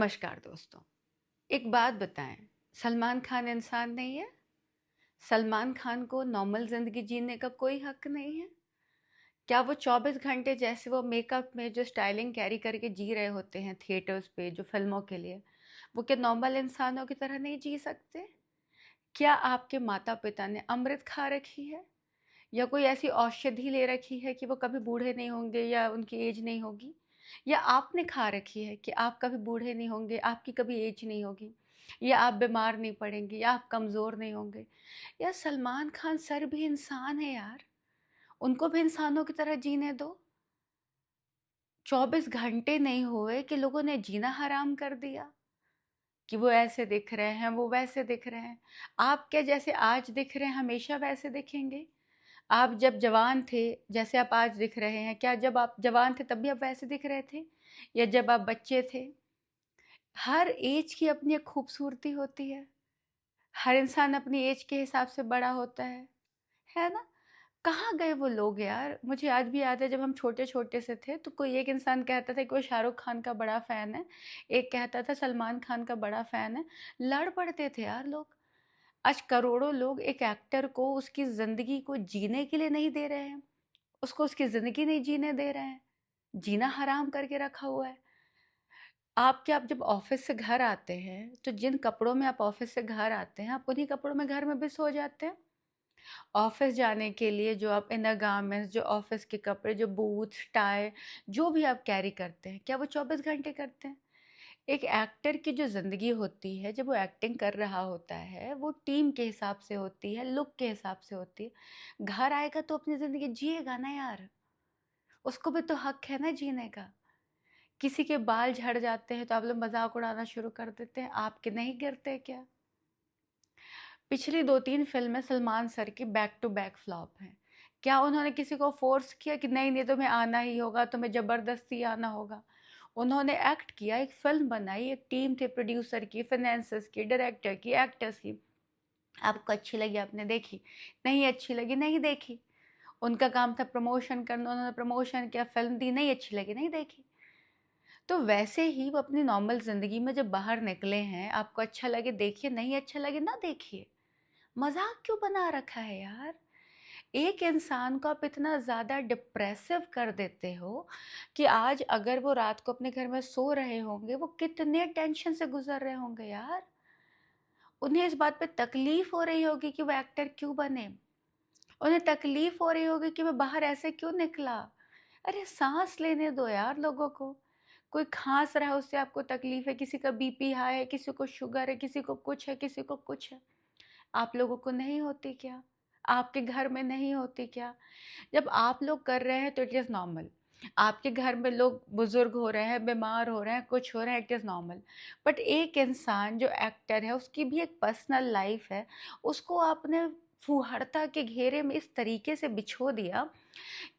नमस्कार दोस्तों। एक बात बताएं, सलमान खान इंसान नहीं है? सलमान खान को नॉर्मल जिंदगी जीने का कोई हक नहीं है? क्या वो 24 घंटे जैसे वो मेकअप में जो स्टाइलिंग कैरी करके जी रहे होते हैं थिएटर्स पे जो फिल्मों के लिए, वो क्या नॉर्मल इंसानों की तरह नहीं जी सकते? क्या आपके माता पिता ने अमृत खा रखी है या कोई ऐसी औषधि ले रखी है कि वो कभी बूढ़े नहीं होंगे या उनकी एज नहीं होगी? या आपने खा रखी है कि आप कभी बूढ़े नहीं होंगे, आपकी कभी एज नहीं होगी, या आप बीमार नहीं पड़ेंगे, या आप कमज़ोर नहीं होंगे? यार सलमान खान सर भी इंसान है यार, उनको भी इंसानों की तरह जीने दो। 24 घंटे नहीं हुए कि लोगों ने जीना हराम कर दिया कि वो ऐसे दिख रहे हैं, वो वैसे दिख रहे हैं। आप क्या जैसे आज दिख रहे हैं हमेशा वैसे दिखेंगे? आप जब जवान थे, जैसे आप आज दिख रहे हैं, क्या जब आप जवान थे तब भी आप वैसे दिख रहे थे, या जब आप बच्चे थे? हर एज की अपनी एक खूबसूरती होती है। हर इंसान अपनी एज के हिसाब से बड़ा होता है ना? कहाँ गए वो लोग यार? मुझे आज भी याद है जब हम छोटे छोटे से थे तो कोई एक इंसान कहता था कि वो शाहरुख खान का बड़ा फ़ैन है, एक कहता था सलमान खान का बड़ा फ़ैन है। लड़ पड़ते थे यार लोग। आज करोड़ों लोग एक एक्टर को उसकी ज़िंदगी को जीने के लिए नहीं दे रहे हैं, उसको उसकी ज़िंदगी नहीं जीने दे रहे हैं, जीना हराम करके रखा हुआ है। आप जब ऑफिस से घर आते हैं तो जिन कपड़ों में आप ऑफिस से घर आते हैं, आप उन्हीं कपड़ों में घर में भी सो जाते हैं। ऑफिस जाने के लिए जो आप इनर गारमेंट्स, जो ऑफिस के कपड़े, जो बूट्स, टाई, जो भी आप कैरी करते हैं, क्या वो 24 घंटे करते हैं? एक एक्टर की जो ज़िंदगी होती है, जब वो एक्टिंग कर रहा होता है, वो टीम के हिसाब से होती है, लुक के हिसाब से होती है। घर आएगा तो अपनी ज़िंदगी जिएगा ना यार, उसको भी तो हक है ना जीने का। किसी के बाल झड़ जाते हैं तो आप लोग मजाक उड़ाना शुरू कर देते हैं, आपके नहीं गिरते क्या? पिछली 2-3 फिल्में सलमान सर की बैक टू बैक फ्लॉप हैं। क्या उन्होंने किसी को फोर्स किया कि नहीं नहीं तुम्हें आना ही होगा, तुम्हें जबरदस्ती आना होगा? उन्होंने एक्ट किया, एक फिल्म बनाई, एक टीम थी प्रोड्यूसर की, फाइनेंसर्स की, डायरेक्टर की, एक्टर्स की। आपको अच्छी लगी आपने देखी, नहीं अच्छी लगी नहीं देखी। उनका काम था प्रमोशन करना, उन्होंने प्रमोशन किया, फिल्म दी, नहीं अच्छी लगी नहीं देखी। तो वैसे ही वो अपनी नॉर्मल ज़िंदगी में जब बाहर निकले हैं, आपको अच्छा लगे देखिए, नहीं अच्छा लगे ना देखिए। मज़ाक क्यों बना रखा है यार? एक इंसान को आप इतना ज़्यादा डिप्रेसिव कर देते हो कि आज अगर वो रात को अपने घर में सो रहे होंगे, वो कितने टेंशन से गुज़र रहे होंगे यार। उन्हें इस बात पे तकलीफ़ हो रही होगी कि वो एक्टर क्यों बने। उन्हें तकलीफ़ हो रही होगी कि मैं बाहर ऐसे क्यों निकला। अरे सांस लेने दो यार लोगों को। कोई खांस रहा है उससे आपको तकलीफ़ है, किसी का बीपी हाई है, किसी को शुगर है, किसी को कुछ है, किसी को कुछ है। आप लोगों को नहीं होती क्या? आपके घर में नहीं होती क्या? जब आप लोग कर रहे हैं तो इट इज़ नॉर्मल। आपके घर में लोग बुजुर्ग हो रहे हैं, बीमार हो रहे हैं, कुछ हो रहे हैं, इट इज़ नॉर्मल। बट एक इंसान जो एक्टर है उसकी भी एक पर्सनल लाइफ है, उसको आपने फूहड़ता के घेरे में इस तरीके से बिछो दिया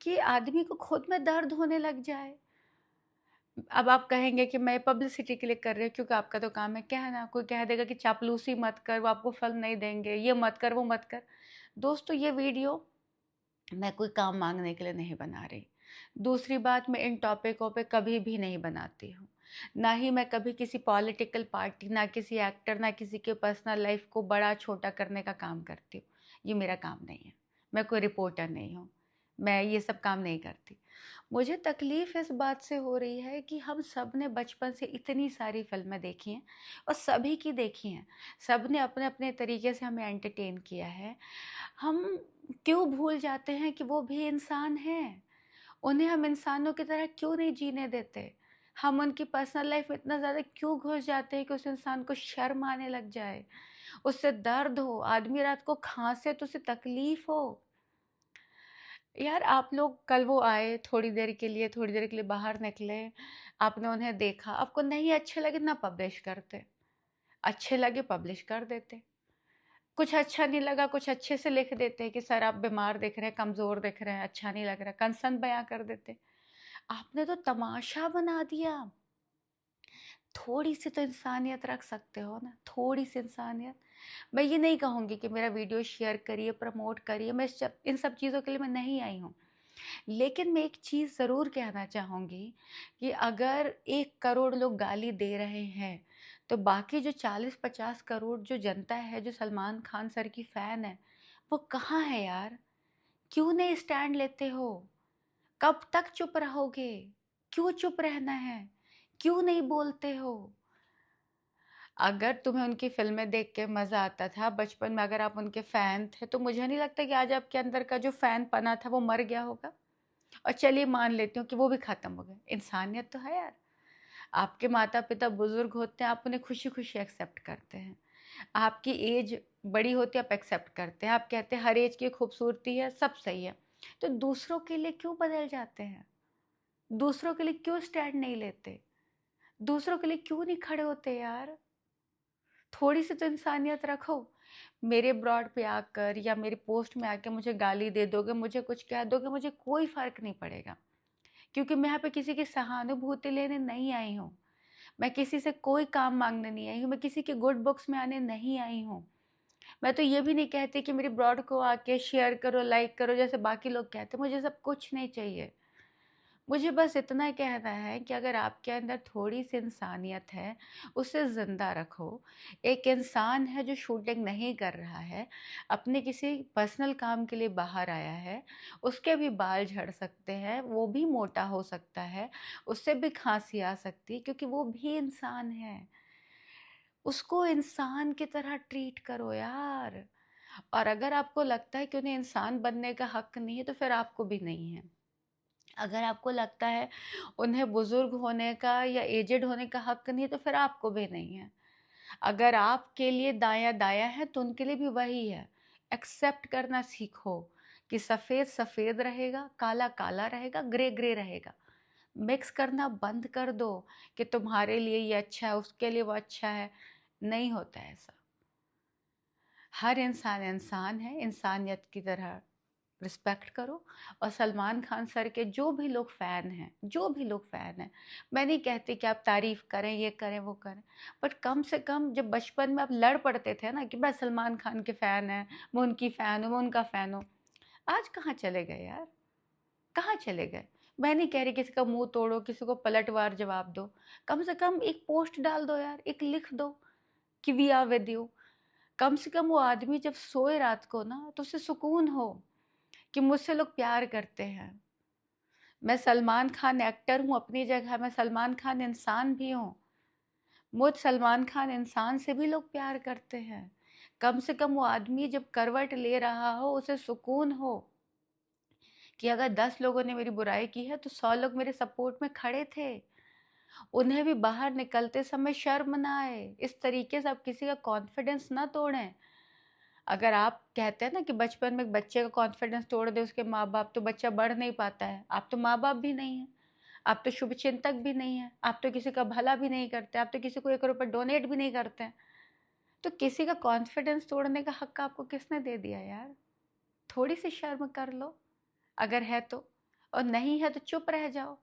कि आदमी को खुद में दर्द होने लग जाए। अब आप कहेंगे कि मैं पब्लिसिटी के लिए कर रही हूँ क्योंकि आपका तो काम है कहना। कोई कह देगा कि चापलूसी मत कर, वो आपको फल नहीं देंगे, ये मत कर, वो मत कर। दोस्तों ये वीडियो मैं कोई काम मांगने के लिए नहीं बना रही। दूसरी बात, मैं इन टॉपिकों पे कभी भी नहीं बनाती हूँ। ना ही मैं कभी किसी पॉलिटिकल पार्टी, ना किसी एक्टर, ना किसी के पर्सनल लाइफ को बड़ा छोटा करने का काम करती हूँ। ये मेरा काम नहीं है। मैं कोई रिपोर्टर नहीं हूँ। मैं ये सब काम नहीं करती। मुझे तकलीफ़ इस बात से हो रही है कि हम सब ने बचपन से इतनी सारी फ़िल्में देखी हैं और सभी की देखी हैं। सब ने अपने-अपने तरीके से हमें एंटरटेन किया है। हम क्यों भूल जाते हैं कि वो भी इंसान हैं? उन्हें हम इंसानों की तरह क्यों नहीं जीने देते? हम उनकी पर्सनल लाइफ़ में इतना ज़्यादा क्यों घुस जाते हैं कि उस इंसान को शर्म आने लग जाए, उससे दर्द हो, आदमी रात को खाँसे तो उसे तकलीफ़ हो। यार आप लोग कल वो आए थोड़ी देर के लिए बाहर निकले, आपने उन्हें देखा, आपको नहीं अच्छे लगे ना पब्लिश करते, अच्छे लगे पब्लिश कर देते। कुछ अच्छा नहीं लगा, कुछ अच्छे से लिख देते कि सर आप बीमार दिख रहे हैं, कमज़ोर दिख रहे हैं, अच्छा नहीं लग रहा, कंसर्न बयाँ कर देते। आपने तो तमाशा बना दिया। थोड़ी सी तो इंसानियत रख सकते हो ना, थोड़ी सी इंसानियत। मैं ये नहीं कहूँगी कि मेरा वीडियो शेयर करिए, प्रमोट करिए, मैं इन सब चीज़ों के लिए मैं नहीं आई हूँ। लेकिन मैं एक चीज़ ज़रूर कहना चाहूँगी कि अगर 1 करोड़ लोग गाली दे रहे हैं, तो बाकी जो 40-50 करोड़ जो जनता है, जो सलमान खान सर की फ़ैन है, वो कहाँ है यार? क्यों नहीं स्टैंड लेते हो? कब तक चुप रहोगे? क्यों चुप रहना है? क्यों नहीं बोलते हो? अगर तुम्हें उनकी फ़िल्में देख के मज़ा आता था बचपन में, अगर आप उनके फ़ैन थे, तो मुझे नहीं लगता कि आज आपके अंदर का जो फ़ैनपना था वो मर गया होगा। और चलिए मान लेती हूँ कि वो भी ख़त्म हो गए। इंसानियत तो है यार। आपके माता-पिता बुज़ुर्ग होते हैं, आप उन्हें खुशी-खुशी एक्सेप्ट करते हैं। आपकी एज बड़ी होती है, आप एक्सेप्ट करते हैं। आप कहते हैं हर एज की खूबसूरती है, सब सही है। तो दूसरों के लिए क्यों बदल जाते हैं? दूसरों के लिए क्यों स्टैंड नहीं लेते? दूसरों के लिए क्यों नहीं खड़े होते यार? थोड़ी सी तो इंसानियत रखो। मेरे ब्रॉड पे आकर या मेरी पोस्ट में आके मुझे गाली दे दोगे, मुझे कुछ कह दोगे, मुझे कोई फ़र्क नहीं पड़ेगा। क्योंकि मैं यहाँ पे किसी की सहानुभूति लेने नहीं आई हूँ। मैं किसी से कोई काम माँगने नहीं आई हूँ, मैं किसी के गुड बुक्स में आने नहीं आई हूँ। मैं तो ये भी नहीं कहती कि मेरी ब्लॉग को आके शेयर करो, लाइक करो जैसे बाकी लोग कहते हैं, मुझे सब कुछ नहीं चाहिए। मुझे बस इतना कहना है कि अगर आपके अंदर थोड़ी-सी इंसानियत है, उसे ज़िंदा रखो। एक इंसान है जो शूटिंग नहीं कर रहा है, अपने किसी पर्सनल काम के लिए बाहर आया है, उसके भी बाल झड़ सकते हैं, वो भी मोटा हो सकता है, उससे भी खाँसी आ सकती है क्योंकि वो भी इंसान है। उसको इंसान की तरह ट्रीट करो यार। और अगर आपको लगता है कि उन्हें इंसान बनने का हक नहीं है, तो फिर आपको भी नहीं है। अगर आपको लगता है उन्हें बुजुर्ग होने का या एजेड होने का हक नहीं है, तो फिर आपको भी नहीं है। अगर आपके लिए दाया दाया है, तो उनके लिए भी वही है। एक्सेप्ट करना सीखो कि सफ़ेद सफ़ेद रहेगा, काला काला रहेगा, ग्रे ग्रे रहेगा। मिक्स करना बंद कर दो कि तुम्हारे लिए ये अच्छा है, उसके लिए वो अच्छा है। नहीं होता है ऐसा। हर इंसान इंसान है, इंसानियत की तरह रिस्पेक्ट करो। और सलमान खान सर के जो भी लोग फ़ैन हैं, जो भी लोग फ़ैन हैं, मैं नहीं कहती कि आप तारीफ़ करें, ये करें, वो करें, बट कम से कम जब बचपन में आप लड़ पड़ते थे ना कि मैं सलमान खान के फ़ैन हैं, मैं उनकी फ़ैन हूँ, मैं उनका फ़ैन हूँ, आज कहाँ चले गए यार? कहाँ चले गए? मैं नहीं कह रही किसी का मुँह तोड़ो, किसी को पलटवार जवाब दो, कम से कम एक पोस्ट डाल दो यार, एक लिख दो कि वी आर विद यू। कम से कम वो आदमी जब सोए रात को ना, तो उसे सुकून हो कि मुझसे लोग प्यार करते हैं। मैं सलमान खान एक्टर हूँ अपनी जगह, मैं सलमान खान इंसान भी हूँ। मुझ सलमान खान इंसान से भी लोग प्यार करते हैं। कम से कम वो आदमी जब करवट ले रहा हो, उसे सुकून हो कि अगर 10 लोगों ने मेरी बुराई की है, तो 100 लोग मेरे सपोर्ट में खड़े थे। उन्हें भी बाहर निकलते समय शर्म ना आए। इस तरीके से आप किसी का कॉन्फिडेंस ना तोड़ें। अगर आप कहते हैं ना कि बचपन में एक बच्चे का कॉन्फिडेंस तोड़ दे उसके माँ-बाप, तो बच्चा बढ़ नहीं पाता है। आप तो माँ-बाप भी नहीं हैं, आप तो शुभचिंतक भी नहीं हैं, आप तो किसी का भला भी नहीं करते, आप तो किसी को 1 रुपए डोनेट भी नहीं करते हैं। तो किसी का कॉन्फिडेंस तोड़ने का हक आपको किसने दे दिया यार? थोड़ी-सी शर्म कर लो, अगर है तो, और नहीं है तो चुप रह जाओ।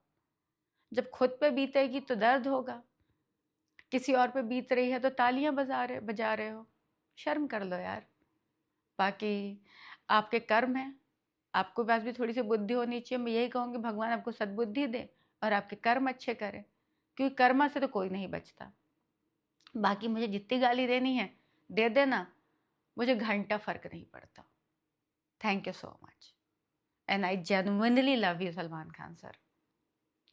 जब खुद पे बीतेगी तो दर्द होगा, किसी और पे बीत रही है तो तालियाँ बजा रहे हो। शर्म कर लो यार। बाकी आपके कर्म हैं, आपके पास भी थोड़ी सी बुद्धि होनी चाहिए। मैं यही कहूँगी भगवान आपको सद्बुद्धि दे और आपके कर्म अच्छे करें, क्योंकि कर्मा से तो कोई नहीं बचता। बाकी मुझे जितनी गाली देनी है दे देना, मुझे घंटा फर्क नहीं पड़ता। Thank you so much and I genuinely love you Salman Khan sir.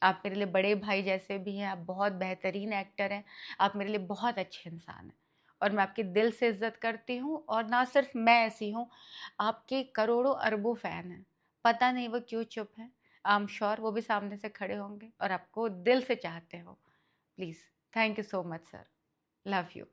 आप मेरे लिए बड़े भाई जैसे भी हैं, आप बहुत बेहतरीन एक्टर हैं, आप मेरे लिए बहुत अच्छे इंसान हैं और मैं आपकी दिल से इज़्ज़त करती हूँ। और ना सिर्फ मैं ऐसी हूँ, आपके करोड़ों अरबों फ़ैन हैं, पता नहीं वो क्यों चुप हैं। आई एम श्योर वो भी सामने से खड़े होंगे और आपको दिल से चाहते हो। Please, thank you so much sir, love you.